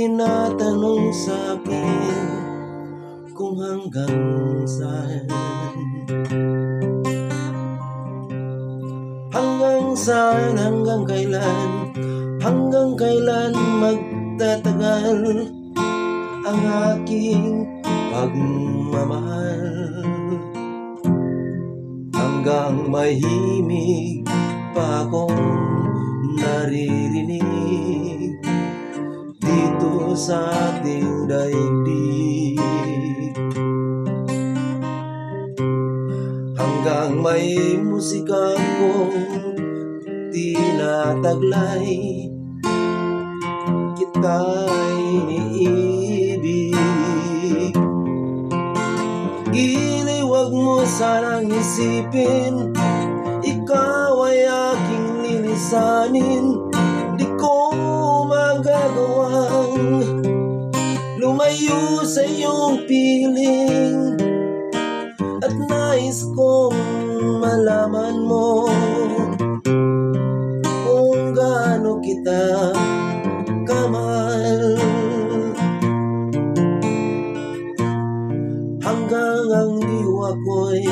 tinatanong sa'kin kung hanggang saan. Hanggang saan, hanggang kailan magtatagal ang aking pagmamahal. Hanggang mahimig pa akong naririnig dito sa ating daigdig. Hanggang may musika kong tinataglay, kita'y iniibig. Giliw, wag mo sanang isipin, ikaw ay aking lilisanin. Di ko magagawang lumayo sa iyong piling, at nais kong malaman mo kung gaano kita kamahal. Hanggang ang diwa ko'y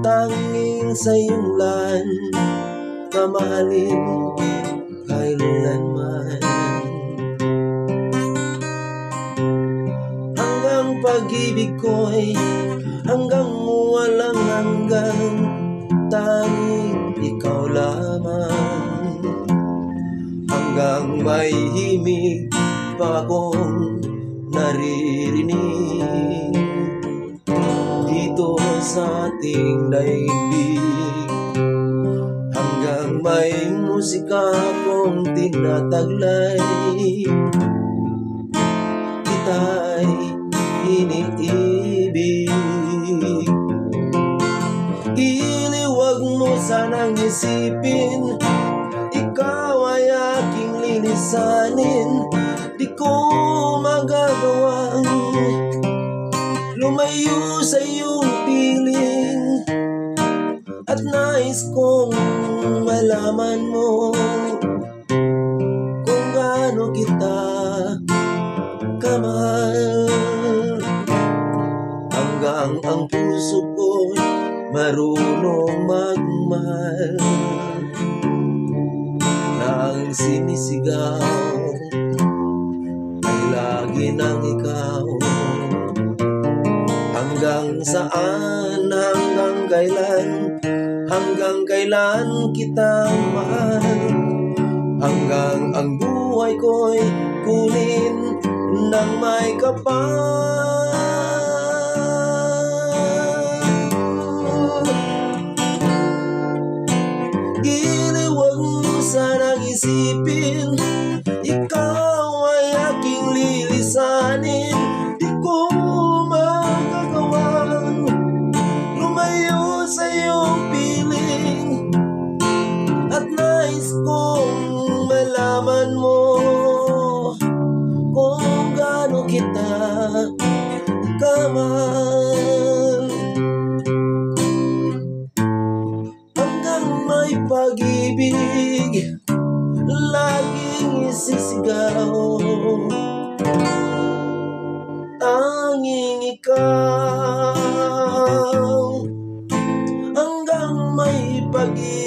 tanging sa iyong lan, mamahalin kailanman. Hanggang pag-ibig ko'y hanggang walang hanggang, tanging ikaw lamang. Hanggang may himig pa akong naririnig dito sa ating daigdig. Hanggang may musika akong tinataglay, kita'y iniibig. Giliw, wag mo sanang isipin, ikaw ay aking lilisanin. Di ko magagawang lumayo sa iyong piling, at nais kong malaman mo kung gaano kita kamahal. Hanggang ang puso ko'y marunong magmahal, na ang sinisigaw ay lagi ng ikaw. Hanggang saan, hanggang kailan kita mahal. Hanggang ang buhay ko'y kunin ng may kapal. Giliw, wag mo sanang isipin, ikaw ay aking lilisanin. Di ko magagawang lumayo sa iyong piling, at nais kong malaman mo kung gaano kita kamahal. Hanggang may pag-ibig laging isisigaw, tanging ikaw. Hanggang may pag-ibig